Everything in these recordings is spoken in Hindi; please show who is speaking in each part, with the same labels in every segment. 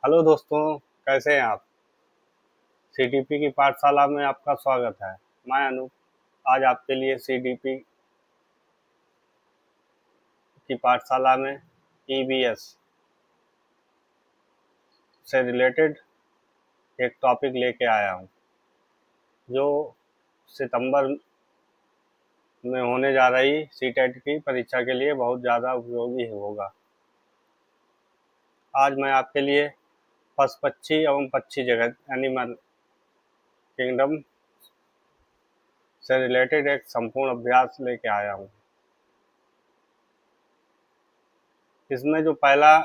Speaker 1: हेलो दोस्तों, कैसे हैं आप? सीडीपी की पाठशाला में आपका स्वागत है। मैं अनूप आज आपके लिए सीडीपी की पाठशाला में ईवीएस से रिलेटेड एक टॉपिक लेके आया हूँ, जो सितंबर में होने जा रही सीटेट की परीक्षा के लिए बहुत ज़्यादा उपयोगी होगा। आज मैं आपके लिए पशु पक्षी एवं पक्षी जगत एनिमल किंगडम से रिलेटेड एक संपूर्ण अभ्यास लेके आया हूँ। इसमें जो पहला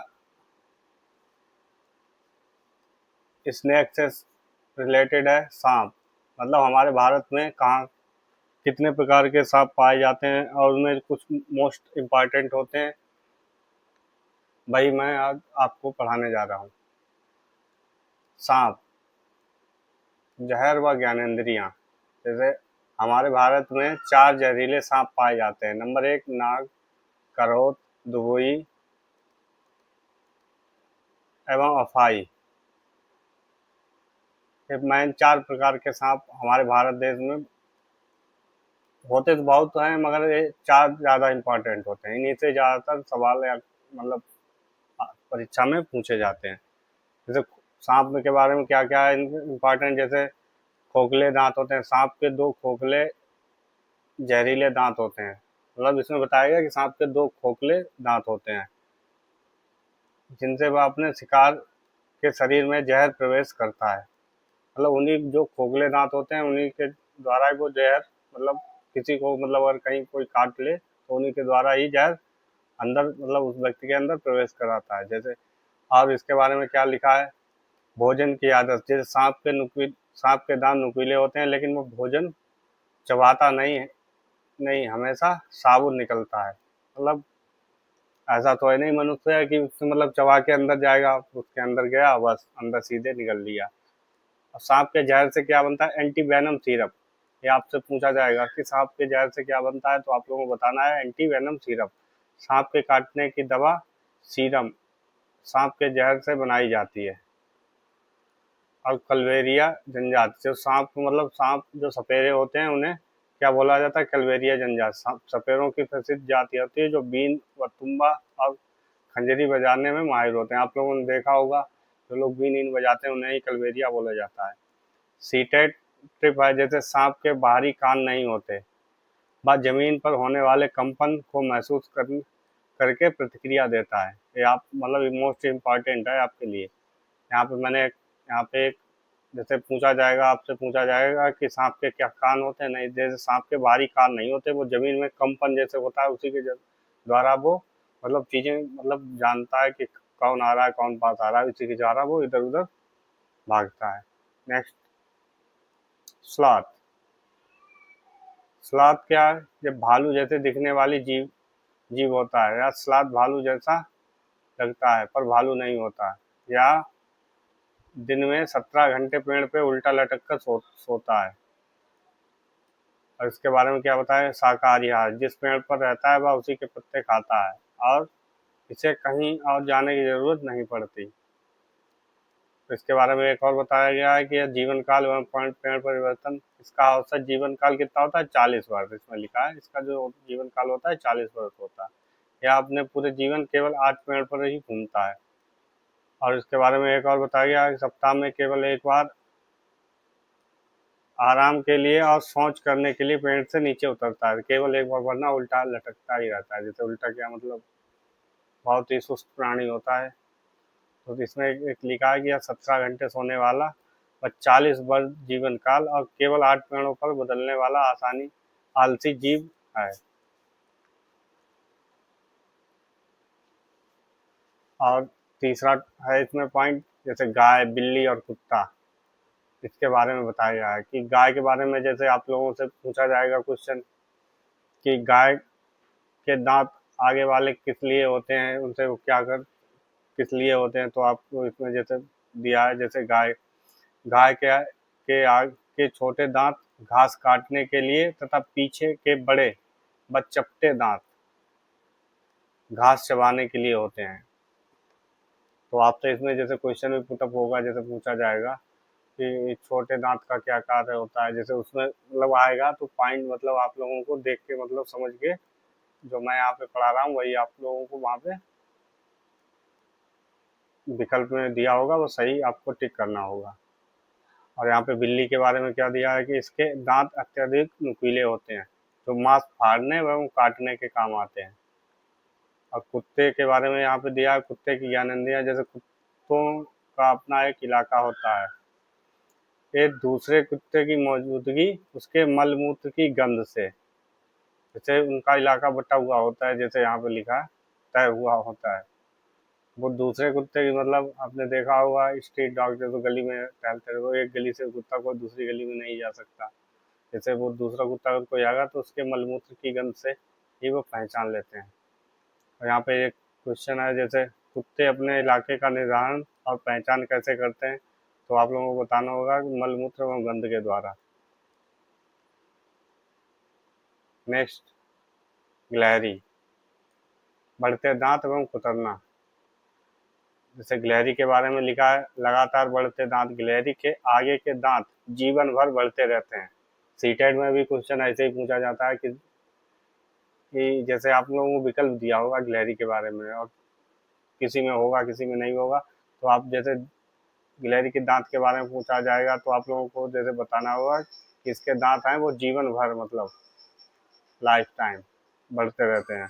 Speaker 1: स्नेक से रिलेटेड है सांप। मतलब हमारे भारत में कहाँ कितने प्रकार के सांप पाए जाते हैं और उनमें कुछ मोस्ट इम्पॉर्टेंट होते हैं, वही मैं आज आपको पढ़ाने जा रहा हूँ। सांप, जहर व ज्ञानेंद्रियाँ। जैसे हमारे भारत में 4 जहरीले सांप पाए जाते हैं। नंबर 1 नाग, करोत, दुबुई एवं अफाई। ये मेन 4 प्रकार के सांप हमारे भारत देश में होते तो बहुत हैं, मगर ये 4 ज़्यादा इम्पोर्टेंट होते हैं। इन्हीं से ज़्यादातर सवाल या मतलब परीक्षा में पूछे जाते हैं। जैसे सांप के बारे में क्या क्या है इम्पोर्टेंट, जैसे खोखले दांत होते हैं। सांप के 2 खोखले जहरीले दांत होते हैं। मतलब इसमें बताया गया कि सांप के 2 खोखले दांत होते हैं, जिनसे वह अपने शिकार के शरीर में जहर प्रवेश करता है। मतलब उन्हीं जो खोखले दांत होते हैं, उन्हीं के द्वारा ही वो जहर, मतलब किसी को, मतलब अगर कहीं कोई काट ले तो उन्हीं के द्वारा ही जहर अंदर, मतलब उस व्यक्ति के अंदर प्रवेश कराता है। जैसे और इसके बारे में क्या लिखा है, भोजन की आदत। जैसे सांप के दांत नुकीले होते हैं, लेकिन वो भोजन चबाता नहीं हमेशा साबुन निकलता है। मतलब ऐसा तो है नहीं मनुष्य है कि उससे मतलब चबा के अंदर जाएगा, उसके अंदर गया बस अंदर सीधे निकल लिया। और सांप के जहर से क्या बनता है, एंटी वेनम सिरप। ये आपसे पूछा जाएगा कि सांप के जहर से क्या बनता है, तो आप लोगों को बताना है एंटी वेनम सिरप। सांप के काटने की दवा सीरम सांप के जहर से बनाई जाती है। और कल्वेरिया जनजात, जो सांप, मतलब सांप जो सपेरे होते हैं उन्हें क्या बोला जाता है, कल्वेरिया जनजात। सपेरों की प्रसिद्ध जाति होती है जो बीन व तुम्बा और खंजरी बजाने में माहिर होते हैं। आप लोगों ने देखा होगा जो लोग बीन इन बजाते हैं उन्हें ही कल्वेरिया बोला जाता है। सीटेट ट्रिप है, जैसे सांप के बाहरी कान नहीं होते, वह जमीन पर होने वाले कंपन को महसूस करके प्रतिक्रिया देता है। ये आप मतलब मोस्ट इम्पॉर्टेंट है आपके लिए। यहाँ पे एक जैसे आपसे पूछा जाएगा कि सांप के क्या कान होते हैं, नहीं, जैसे सांप के बाहरी कान नहीं होते, वो जमीन में कंपन जैसे होता है उसी के द्वारा वो मतलब चीजें मतलब जानता है कि कौन आ रहा है कौन पास आ रहा है, इसी के द्वारा वो इधर उधर भागता है। Next, sloth. स्लॉथ क्या है, जब भालू जैसे दिखने वाली जीव होता है, या स्लॉथ भालू जैसा लगता है पर भालू नहीं होता, या दिन में 17 घंटे पेड़ पे उल्टा लटक कर सोता है। और इसके बारे में क्या बताएं, शाकाहारी आहार। जिस पेड़ पर रहता है वह उसी के पत्ते खाता है और इसे कहीं और जाने की जरूरत नहीं पड़ती। तो इसके बारे में एक और बताया गया है कि यह जीवन काल एवं पेड़ परिवर्तन, इसका औसत जीवन काल कितना होता है, 40 वर्ष। इसमें लिखा है इसका जो जीवन काल होता है 40 वर्ष होता है। यह अपने पूरे जीवन केवल 8 पेड़ पर ही घूमता है। और इसके बारे में एक और बताया गया है कि सप्ताह में केवल एक बार आराम के लिए और शौच करने के लिए पेड़ से नीचे उतरता है, केवल एक बार, वरना उल्टा लटकता ही रहता है। जैसे उल्टा क्या मतलब, बहुत ही सुस्त प्राणी होता है। तो इसमें एक लिखा है कि यह 17 घंटे सोने वाला और 40 वर्ष जीवन काल और केवल 8 पेड़ों पर बदलने वाला आलसी जीव है। और तीसरा है इसमें पॉइंट, जैसे गाय, बिल्ली और कुत्ता। इसके बारे में बताया गया है कि गाय के बारे में जैसे आप लोगों से पूछा जाएगा क्वेश्चन कि गाय के दांत आगे वाले किस लिए होते हैं, उनसे वो क्या कर किस लिए होते हैं, तो आपको इसमें जैसे दिया है, जैसे गाय के आगे के छोटे दांत घास काटने के लिए तथा पीछे के बड़े व चपटे दांत घास चबाने के लिए होते हैं। तो आपसे इसमें जैसे क्वेश्चन भी पुटअप होगा, जैसे पूछा जाएगा कि छोटे दांत का क्या कार्य होता है, जैसे उसमें मतलब आएगा तो पॉइंट मतलब आप लोगों को देख के मतलब समझ के, जो मैं यहाँ पे पढ़ा रहा हूँ वही आप लोगों को वहाँ पे विकल्प में दिया होगा, वो सही आपको टिक करना होगा। और यहाँ पे बिल्ली के बारे में क्या दिया है कि इसके दांत अत्यधिक नुकीले होते हैं, जो मांस फाड़ने एवं काटने के काम आते हैं। और कुत्ते के बारे में यहाँ पे दिया है, कुत्ते की ज्ञानेंद्रियां, जैसे कुत्तों का अपना एक इलाका होता है, एक दूसरे कुत्ते की मौजूदगी उसके मल मूत्र की गंध से, जैसे उनका इलाका बटा हुआ होता है, जैसे यहाँ पे लिखा है तय हुआ होता है। वो दूसरे कुत्ते की मतलब आपने देखा होगा स्ट्रीट डॉग, जैसे गली में टहलते रहे, वो एक गली से कुत्ता कोई दूसरी गली में नहीं जा सकता, जैसे वो दूसरा कुत्ता अगर कोई आएगा तो उसके मलमूत्र की गंध से ही वो पहचान लेते हैं। और यहाँ पे एक क्वेश्चन है, जैसे कुत्ते अपने इलाके का निर्धारण और पहचान कैसे करते हैं, तो आप लोगों को बताना होगा कि मलमूत्र एवं गंध के द्वारा। नेक्स्ट, गिलहरी, बढ़ते दांत एवं कुतरना। जैसे गिलहरी के बारे में लिखा है, लगातार बढ़ते दांत, गिलहरी के आगे के दांत जीवन भर बढ़ते रहते हैं। सीटेट में भी क्वेश्चन ऐसे ही पूछा जाता है कि जैसे आप लोगों को विकल्प दिया होगा गिलहरी के बारे में, और किसी में होगा किसी में नहीं होगा, तो आप जैसे गिलहरी के दांत के बारे में पूछा जाएगा तो आप लोगों को जैसे बताना होगा कि इसके दांत हैं वो जीवन भर मतलब लाइफ टाइम बढ़ते रहते हैं।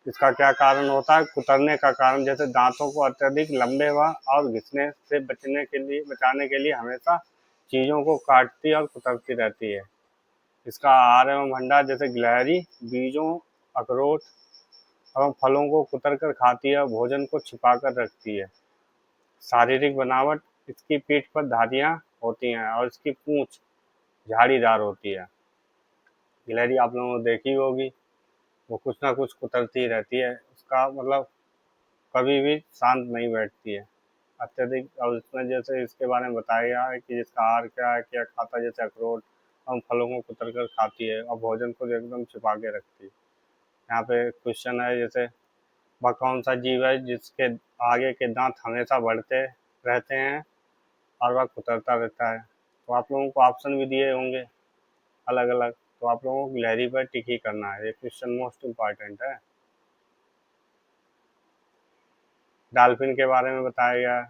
Speaker 1: इसका क्या कारण होता है, कुतरने का कारण, जैसे दांतों को अत्यधिक लंबे व और घिसने से बचाने के लिए हमेशा चीजों को काटती और कुतरती रहती है। इसका आहार एवं भंडार, जैसे गिलहरी बीजों, अखरोट एवं फलों को कुतर कर खाती है और भोजन को छिपा कर रखती है। शारीरिक बनावट, इसकी पीठ पर धारियां होती हैं और इसकी पूंछ झाड़ीदार होती है। गिलहरी आप लोगों ने देखी होगी, वो कुछ ना कुछ कुतरती रहती है, उसका मतलब कभी भी शांत नहीं बैठती है अत्यधिक। और इसमें जैसे इसके बारे में बताया गया है कि जिसका आहार क्या है, क्या खाता है, जैसे अखरोट हम फलों को कुतर कर खाती है और भोजन को एकदम छिपा के रखती है। यहाँ पे क्वेश्चन है, जैसे वह कौन सा जीव है जिसके आगे के दांत हमेशा बढ़ते रहते हैं और वह कुतरता रहता है। तो आप लोगों को ऑप्शन भी दिए होंगे अलग अलग, तो आप लोगों को गिलहरी पर टिक ही करना है, ये क्वेश्चन मोस्ट इम्पॉर्टेंट है। डॉल्फिन के बारे में बताया गया है,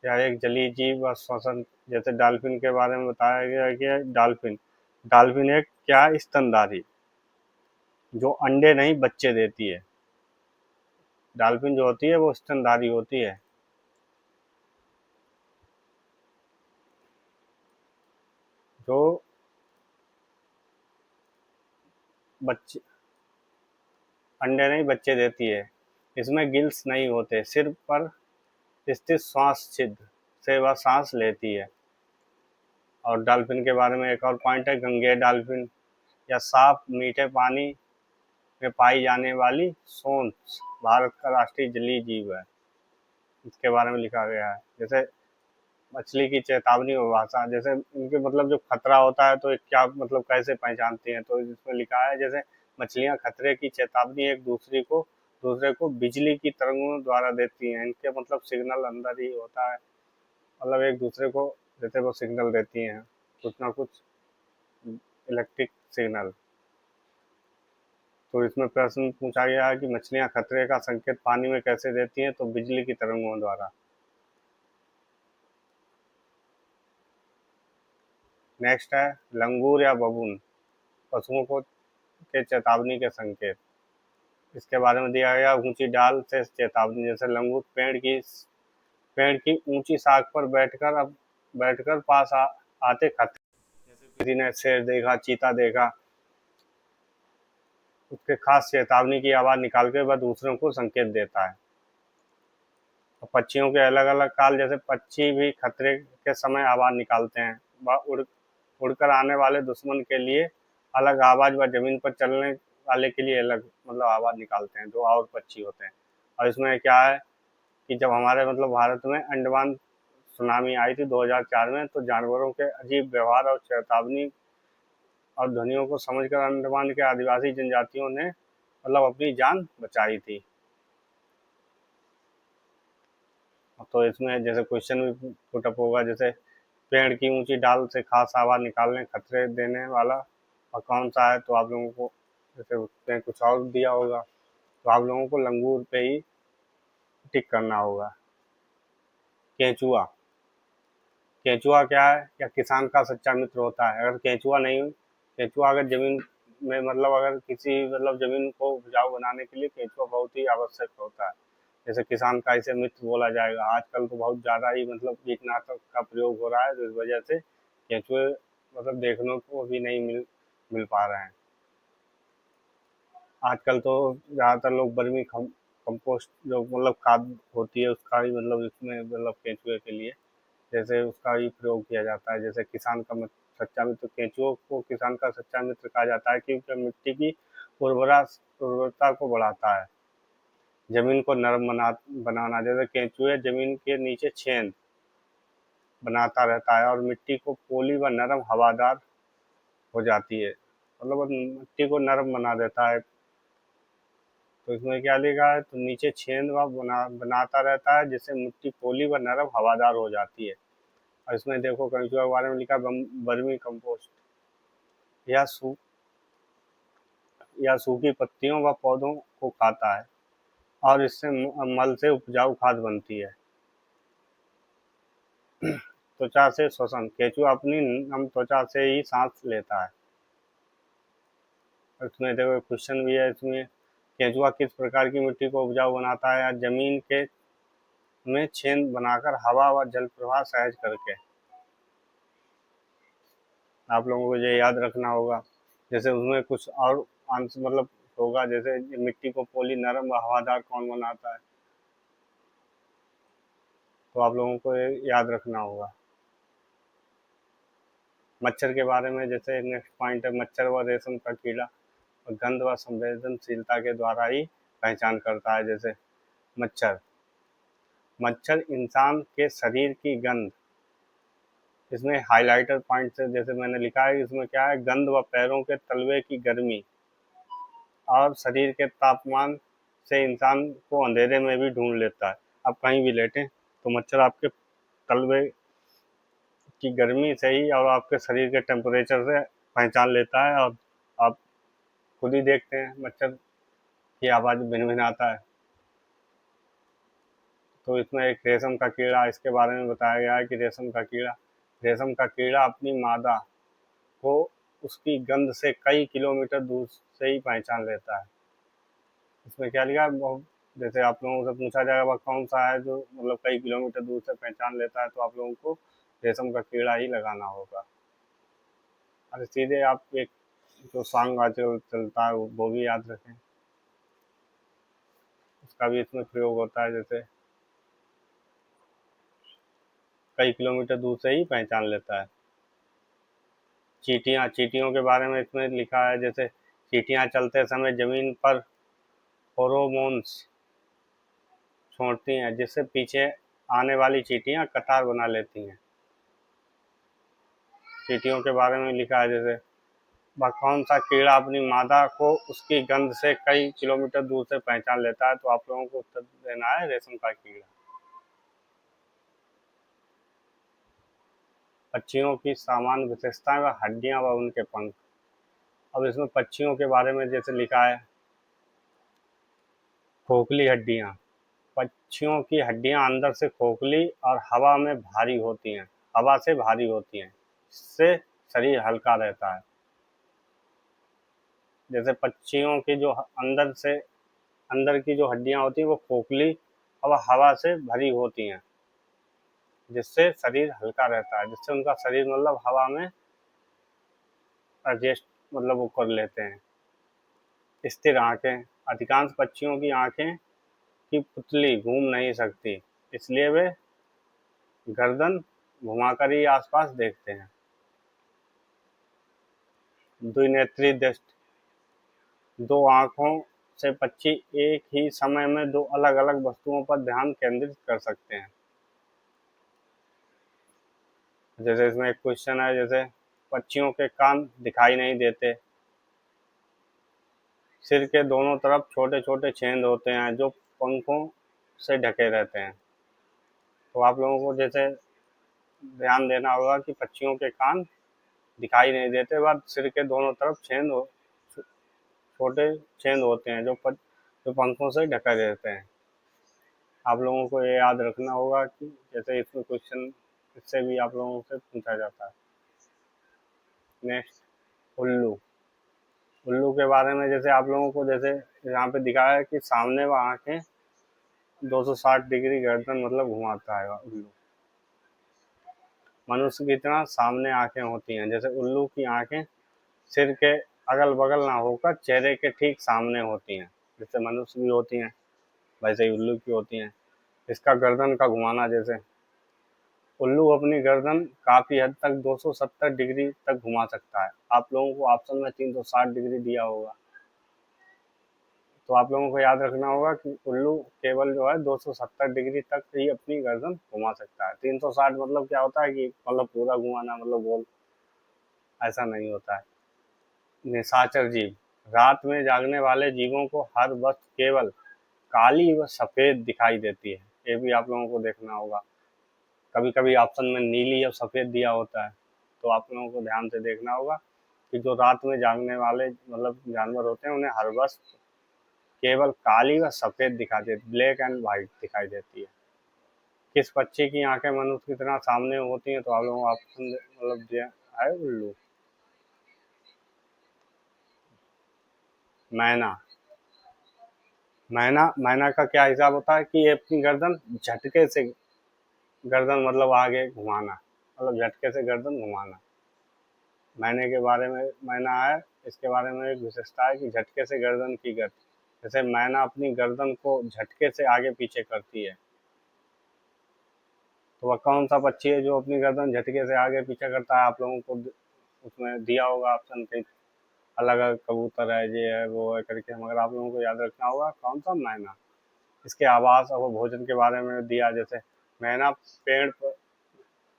Speaker 1: यह एक जलीय जीव व श्वसन, जैसे डॉल्फिन के बारे में बताया गया है कि डॉल्फिन डॉल्फिन एक क्या स्तनधारी, जो अंडे नहीं बच्चे देती है। डॉल्फिन जो होती है वो स्तनधारी होती है, जो बच्चे अंडे नहीं बच्चे देती है। इसमें गिल्स नहीं होते, सिर पर स्थित श्वास छिद्र से वह सांस लेती है। और डॉल्फिन के बारे में एक और पॉइंट है, गंगेय डॉल्फिन या साफ मीठे पानी में पाई जाने वाली सोंस भारत का राष्ट्रीय जलीय जीव है, इसके बारे में लिखा गया है। जैसे मछली की चेतावनी और भाषा, जैसे इनके मतलब जो खतरा होता है तो ये क्या मतलब कैसे पहचानती हैं, तो इसमें लिखा है जैसे मछलियां खतरे की चेतावनी एक दूसरे को बिजली की तरंगों द्वारा देती हैं। इनके मतलब सिग्नल अंदर ही होता है, मतलब एक दूसरे को जैसे वो सिग्नल देती हैं, कुछ ना कुछ इलेक्ट्रिक सिग्नल। तो इसमें प्रश्न पूछा गया है कि मछलियां खतरे का संकेत पानी में कैसे देती हैं, तो बिजली की तरंगों द्वारा। नेक्स्ट है लंगूर या बबून, पशुओं को के चेतावनी के संकेत। इसके बारे में दिया गया, ऊंची डाल से चेतावनी, जैसे लंगूर पेड़ की ऊंची शाख पर बैठकर आते खतरे, जैसे किसी ने शेर देखा, चीता देखा, उसके खास चेतावनी की आवाज निकाल के वह दूसरों को संकेत देता है। और पक्षियों के अलग अलग काल, जैसे पक्षी भी खतरे के समय आवाज निकालते हैं, वह उड़कर आने वाले दुश्मन के लिए अलग आवाज व जमीन पर चलने वाले के लिए अलग मतलब आवाज निकालते हैं, जो और पक्षी होते हैं। और इसमें क्या है कि जब हमारे मतलब भारत में अंडमान सुनामी आई थी 2004 में, तो जानवरों के अजीब व्यवहार और चेतावनी और ध्वनियों को समझकर अंडमान के आदिवासी जनजातियों ने मतलब अपनी जान बचाई थी। तो इसमें जैसे क्वेश्चन भी पुटअप होगा, जैसे पेड़ की ऊंची डाल से खास आवाज निकालने खतरे देने वाला और कौन सा है, तो आप लोगों को जैसे उसमें कुछ और दिया होगा, तो आप लोगों को लंगूर पे ही टिक करना होगा। केंचुआ, केंचुआ क्या है, या किसान का सच्चा मित्र होता है। अगर केंचुआ नहीं, केंचुआ अगर जमीन में मतलब अगर किसी मतलब जमीन को उपजाऊ बनाने के लिए केंचुआ बहुत ही आवश्यक होता है। जैसे किसान का इसे मित्र बोला जाएगा। आजकल तो बहुत ज़्यादा ही मतलब कीटनाशक का प्रयोग हो रहा है, तो इस वजह से केंचुए मतलब देखने को भी नहीं मिल मिल पा रहे हैं। आजकल तो ज़्यादातर लोग वर्मी कंपोस्ट जो मतलब खाद होती है उसका ही मतलब इसमें मतलब केंचुए के लिए जैसे उसका ही प्रयोग किया जाता है। जैसे किसान का सच्चा मित्र, केंचुओं को किसान का सच्चा मित्र कहा जाता है क्योंकि मिट्टी की उर्वरा उर्वरता को बढ़ाता है, जमीन को नरम बनाना। जैसे केंचुए जमीन के नीचे छेद बनाता रहता है और मिट्टी को पोली व नरम हवादार हो जाती है, मतलब मिट्टी को नरम बना देता है। तो इसमें क्या लिखा है, तो नीचे छेद व बनाता रहता है जिससे मिट्टी पोली व नरम हवादार हो जाती है। और इसमें देखो केंचुआ के बारे में लिखा है वर्मी कंपोस्ट, यह सू या सूखी पत्तियों व पौधों को खाता है और इससे मल से उपजाऊ खाद बनती है। त्वचा से श्वसन, केंचुआ अपनी नम त्वचा से ही सांस लेता है। इसमें देखो क्वेश्चन भी है इसमें, केंचुआ किस प्रकार की मिट्टी को उपजाऊ बनाता है, या जमीन के में छेद बनाकर हवा व जल प्रवाह सहज करके। आप लोगों को ये याद रखना होगा। जैसे उसमें कुछ और आंसर मतलब होगा, जैसे मिट्टी को पोली नरम व हवादार कौन बनाता है, तो आप लोगों को ये याद रखना होगा। मच्छर के बारे में जैसे नेक्स्ट पॉइंट है, मच्छर व रेशम का कीड़ा गंध व संवेदनशीलता के द्वारा ही पहचान करता है। जैसे मच्छर, मच्छर इंसान के शरीर की गंध, इसमें हाइलाइटर पॉइंट से जैसे मैंने लिखा है, इसमें क्या है, गंध व पैरों के तलवे की गर्मी और शरीर के तापमान से इंसान को अंधेरे में भी ढूंढ लेता है। आप कहीं भी लेटें तो मच्छर आपके तलवे की गर्मी से ही और आपके शरीर के टेम्परेचर से पहचान लेता है। और आप खुद ही देखते हैं मच्छर की आवाज़ भिन भिन आता है। तो इसमें एक रेशम का कीड़ा, इसके बारे में बताया गया है कि रेशम का कीड़ा अपनी मादा को उसकी गंध से कई किलोमीटर दूर से ही पहचान लेता है। इसमें क्या लिखा है, बहुत जैसे आप लोगों से पूछा जाएगा वह कौन सा है जो मतलब कई किलोमीटर दूर से पहचान लेता है, तो आप लोगों को रेशम का कीड़ा ही लगाना होगा। अरे सीधे आप एक जो सॉन्ग आजकल चलता है वो भी याद रखें, उसका भी इसमें प्रयोग होता है। जैसे कई किलोमीटर दूर से ही पहचान लेता है। चींटियाँ, चींटियों के बारे में इसमें लिखा है, जैसे चींटियाँ चलते समय जमीन पर फेरोमोन्स छोड़ती हैं जिससे पीछे आने वाली चींटियाँ कतार बना लेती हैं। चींटियों के बारे में लिखा है, जैसे वह कौन सा कीड़ा अपनी मादा को उसकी गंध से कई किलोमीटर दूर से पहचान लेता है, तो आप लोगों को उत्तर देना है रेशम का कीड़ा। पक्षियों की सामान्य विशेषताएं व हड्डियां व उनके पंख। अब इसमें पक्षियों के बारे में जैसे लिखा है, खोखली हड्डियां, पक्षियों की हड्डियां अंदर से खोखली और हवा से भारी होती हैं, इससे शरीर हल्का रहता है। जैसे पक्षियों की जो अंदर की जो हड्डियां होती हैं वो खोखली और हवा से भरी होती हैं, जिससे शरीर हल्का रहता है, जिससे उनका शरीर मतलब हवा में एडजस्ट मतलब वो कर लेते हैं। स्थिर आंखें, अधिकांश पक्षियों की आंखें की पुतली घूम नहीं सकती, इसलिए वे गर्दन घुमाकर ही आसपास देखते हैं। द्विनेत्री दृष्टि, दो आंखों से पक्षी एक ही समय में दो अलग अलग वस्तुओं पर ध्यान केंद्रित कर सकते हैं। जैसे इसमें एक क्वेश्चन है, जैसे पक्षियों के कान दिखाई नहीं देते, सिर के दोनों तरफ छोटे छोटे छेद होते हैं जो पंखों से ढके रहते हैं। तो आप लोगों को जैसे ध्यान देना होगा कि पक्षियों के कान दिखाई नहीं देते, बट सिर के दोनों तरफ छोटे छेद होते हैं जो पंखों से ढका देते हैं। आप लोगों को ये याद रखना होगा कि जैसे इसमें क्वेश्चन इससे भी आप लोगों से पूछा जाता है। नेक्स्ट, उल्लू। उल्लू के बारे में जैसे आप लोगों को जैसे यहाँ पे दिखाया है कि सामने वो आंखें 260 डिग्री गर्दन मतलब घुमाता है उल्लू। मनुष्य की तरह सामने आंखें होती हैं। जैसे उल्लू की आंखें सिर के अगल बगल ना होकर चेहरे के ठीक सामने होती हैं। जैसे मनुष्य की होती हैं वैसे ही उल्लू की होती हैं। इसका गर्दन का घुमाना, जैसे उल्लू अपनी गर्दन काफी हद तक 270 डिग्री तक घुमा सकता है। आप लोगों को ऑप्शन में 360 डिग्री दिया होगा, तो आप लोगों को याद रखना होगा कि उल्लू केवल जो है 270 डिग्री तक ही अपनी गर्दन घुमा सकता है। 360 मतलब क्या होता है कि मतलब पूरा घुमाना, मतलब गोल, ऐसा नहीं होता है। निशाचर जीव। रात में जागने वाले जीवों को हर वक्त केवल काली व सफेद दिखाई देती है। ये भी आप लोगों को देखना होगा। कभी कभी ऑप्शन में नीली और सफेद दिया होता है, तो आप लोगों को ध्यान से देखना होगा कि जो रात में जागने वाले मतलब जानवर होते हैं उन्हें हर वक्त केवल काली व सफेद दिखाई देती, ब्लैक एंड व्हाइट दिखाई देती है। किस पक्षी की आंखें मनुष्य की तरह सामने होती हैं, तो आप लोगों को ऑप्शन मतलब दिया है उल्लू। मैना। मैना मैना का क्या हिसाब होता है कि ये अपनी गर्दन झटके से, गर्दन मतलब आगे घुमाना, मतलब झटके से गर्दन घुमाना। मैने के बारे में मैना है, इसके बारे में एक विशेषता है कि झटके से गर्दन की गति। जैसे मैना अपनी गर्दन को झटके से आगे पीछे करती है। तो वह कौन सा पक्षी है जो अपनी गर्दन झटके से आगे पीछे करता है? आप लोगों को उसमें दिया होगा ऑप्शन के, अलग अलग कबूतर है, ये है वो है करके, मगर आप लोगों को याद रखना होगा कौन सा, मैना। इसके आवास और भोजन के बारे में दिया, जैसे मैना पेड़ पर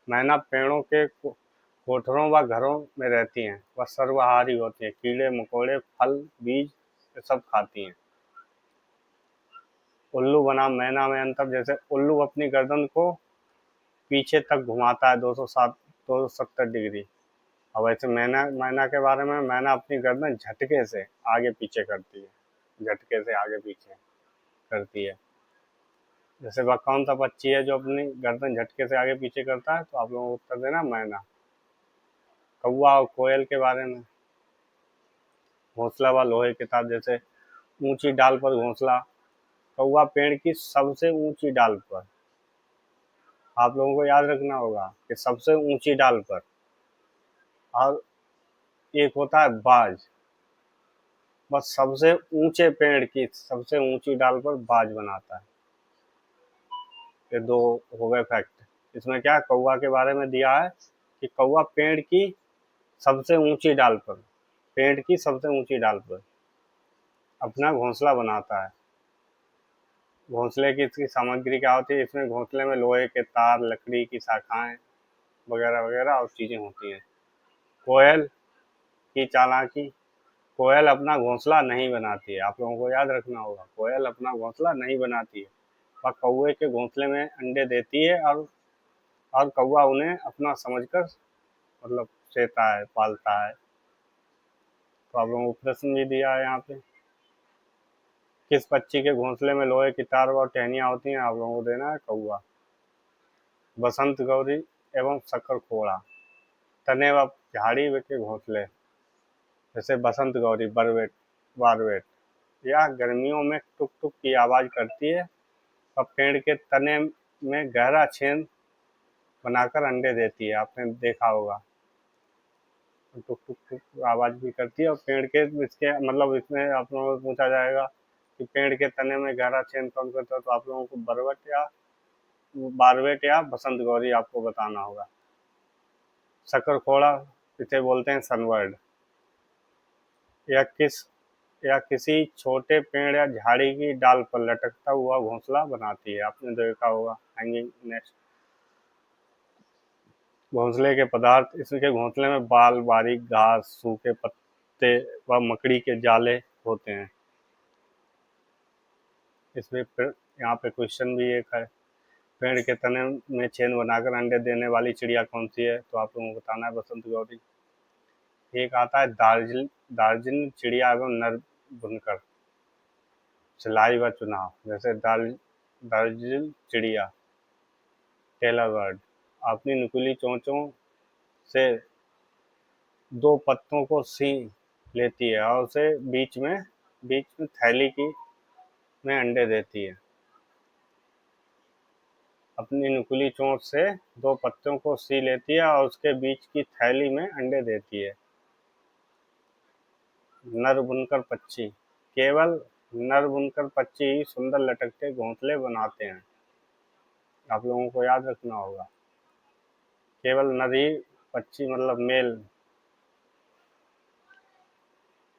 Speaker 1: मैना पेड़ों के कोठरों व घरों में रहती हैं। वह सर्वाहारी होती हैं, कीड़े मकोड़े फल बीज ये सब खाती हैं। उल्लू बनाम मैना में अंतर, जैसे उल्लू अपनी गर्दन को पीछे तक घुमाता है 270 डिग्री, और वैसे मैना मैना के बारे में, मैना अपनी गर्दन झटके से आगे पीछे करती है, झटके से आगे पीछे करती है। जैसे वह कौन सा पक्षी है जो अपनी गर्दन झटके से आगे पीछे करता है, तो आप लोगों को उत्तर देना मैना। कौवा और कोयल के बारे में, घोंसला व लोहे के साथ, जैसे ऊंची डाल पर घोंसला। कौवा पेड़ की सबसे ऊंची डाल पर, आप लोगों को याद रखना होगा कि सबसे ऊंची डाल पर। और एक होता है बाज, बस सबसे ऊंचे पेड़ की सबसे ऊंची डाल पर बाज बनाता है। ये दो हो गए फैक्ट। इसमें क्या कौवा के बारे में दिया है कि कौवा पेड़ की सबसे ऊंची डाल पर, पेड़ की सबसे ऊंची डाल पर अपना घोंसला बनाता है। घोंसले की इसकी सामग्री क्या होती है? इसमें घोंसले में लोहे के तार, लकड़ी की शाखाएं वगैरह वगैरह और चीजें होती हैं। कोयल की चालाकी। कोयल अपना घोंसला नहीं बनाती है, आप लोगों को याद रखना होगा, कोयल अपना घोंसला नहीं बनाती है। वह कौवे के घोंसले में अंडे देती है, और कौवा उन्हें अपना समझकर मतलब सेता है, पालता है। तो आप लोगों को प्रश्न भी दिया है यहाँ पे, किस पक्षी के घोंसले में लोहे की तार और टहनियाँ होती हैं? आप लोगों को देना है कौवा। बसंत गौरी एवं शक्कर खोड़ा। तने व झाड़ी के घोंसले, जैसे बसंत गौरी बारवेट, यह गर्मियों में टुक टुक की आवाज करती है और पेड़ के तने में गहरा छेद बनाकर अंडे देती है। आपने देखा होगा, टुक टुक टुक आवाज भी करती है। और पेड़ के इसके मतलब इसमें आप लोगों को पूछा जाएगा कि पेड़ के तने में गहरा छेद कौन करता है, तो आप लोगों को बारवेट या बसंत गौरी आपको बताना होगा। शक्कर खोड़ा इसे बोलते हैं सनबर्ड। यह किसी छोटे पेड़ या झाड़ी की डाल पर लटकता हुआ घोंसला बनाती है, आपने देखा होगा हैंगिंग नेस्ट। घोंसले के पदार्थ, इसके घोंसले में बाल, बारीक घास, सूखे पत्ते व मकड़ी के जाले होते हैं। इसमें फिर यहाँ पे क्वेश्चन भी एक है, पेड़ के तने में चेन बनाकर अंडे देने वाली चिड़िया कौन सी है? तो आप लोगों को बताना है बसंत गौरी। एक आता है दार्जिलिंग दार्जिलिंग चिड़िया एवं नर बुनकर, सिलाई व चुनाव। जैसे दार्जिलिंग चिड़िया टेलर बर्ड अपनी नुकीली चोंचों से दो पत्तों को सी लेती है और उसे बीच में थैली की में अंडे देती है। अपनी नुकीली चोंच से दो पत्तों को सी लेती है और उसके बीच की थैली में अंडे देती है। नर बुनकर पक्षी, केवल नर बुनकर पक्षी ही सुंदर लटकते घोंसले बनाते हैं। आप लोगों को याद रखना होगा, केवल नर ही पक्षी मतलब मेल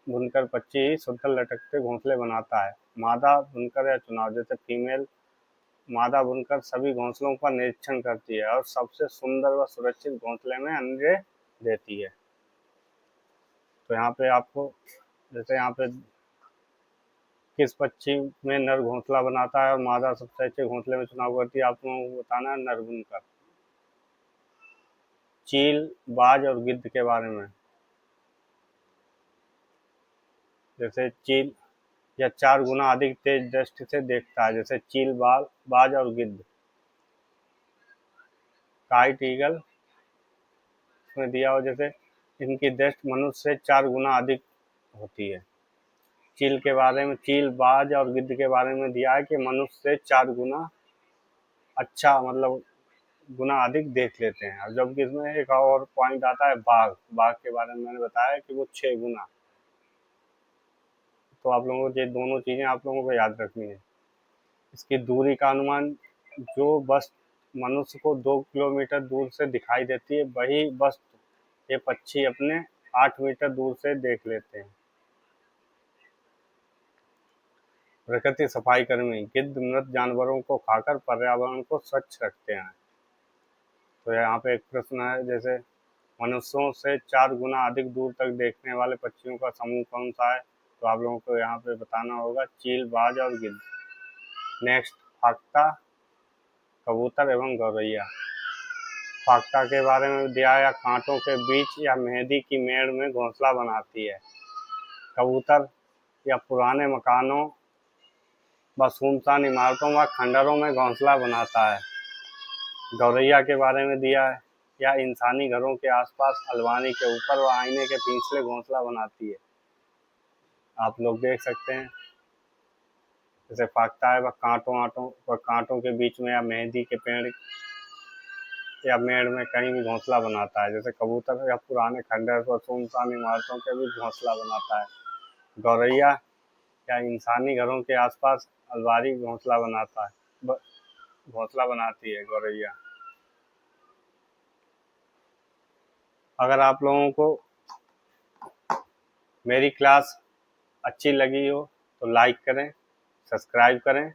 Speaker 1: बुनकर पक्षी ही सुंदर लटकते घोंसले बनाता है। मादा बुनकर या चुनाव, जैसे फीमेल मादा बुनकर सभी घोंसलों का निरीक्षण करती है और सबसे सुंदर व सुरक्षित घोंसले में अंडे देती है। तो यहाँ पे आपको जैसे यहाँ पे किस पक्षी में नर घोंसला बनाता है और मादा सबसे अच्छे घोंसले में चुनाव करती है, आप लोगों को बताना है नर बुनकर। चील, बाज और गिद्ध के बारे में, जैसे चील या 4 गुना अधिक तेज दृष्टि से देखता है। जैसे चील, बाज और गिद्ध। काइट ईगल में दिया हो, जैसे इनकी दृष्टि मनुष्य से 4 गुना अधिक होती है। चील के बारे में, चील, बाज और गिद्ध के बारे में दिया है कि मनुष्य से 4 गुना अच्छा मतलब गुना अधिक देख लेते हैं। और जबकि इसमें एक और पॉइंट आता है बाघ, बाघ के बारे में मैंने बताया कि वो 6 गुना। तो आप लोगों को ये दोनों चीज़ें आप लोगों को याद रखनी है। इसकी दूरी का अनुमान, जो बस मनुष्य को 2 किलोमीटर दूर से दिखाई देती है वही बस ये पक्षी अपने 8 मीटर दूर से देख लेते हैं। प्रकृति सफाई कर्मी, गिद्ध मृत जानवरों को खाकर पर्यावरण को स्वच्छ रखते हैं। तो यहाँ पे एक प्रश्न है, जैसे मनुष्यों से 4 गुना अधिक दूर तक देखने वाले पक्षियों का समूह कौन सा है? तो आप लोगों को यहाँ पे बताना होगा चील, बाज और गिद्ध। नेक्स्ट, फाख्ता, कबूतर एवं गौरैया। फाख्ता के बारे में दिया है, कांटों के बीच या मेहंदी की मेड़ में घोंसला बनाती है। कबूतर या पुराने मकानों व सुनसान इमारतों व खंडरों में घोंसला बनाता है। गौरैया के बारे में दिया है, या इंसानी घरों के आसपास अलमारी के ऊपर व आईने के पिछले घोंसला बनाती है। आप लोग देख सकते हैं, जैसे फाख्ता है वह कांटों के बीच में या मेहंदी के पेड़ या मेड़ में कहीं भी घोंसला बनाता है। जैसे कबूतर या पुराने खंडर व सुनसान इमारतों के बीच घोंसला बनाता है। गौरैया या इंसानी घरों के आसपास अलमारी घोंसला बनाता है, घोंसला बनाती है गौरैया। अगर आप लोगों को मेरी क्लास अच्छी लगी हो तो लाइक करें, सब्सक्राइब करें।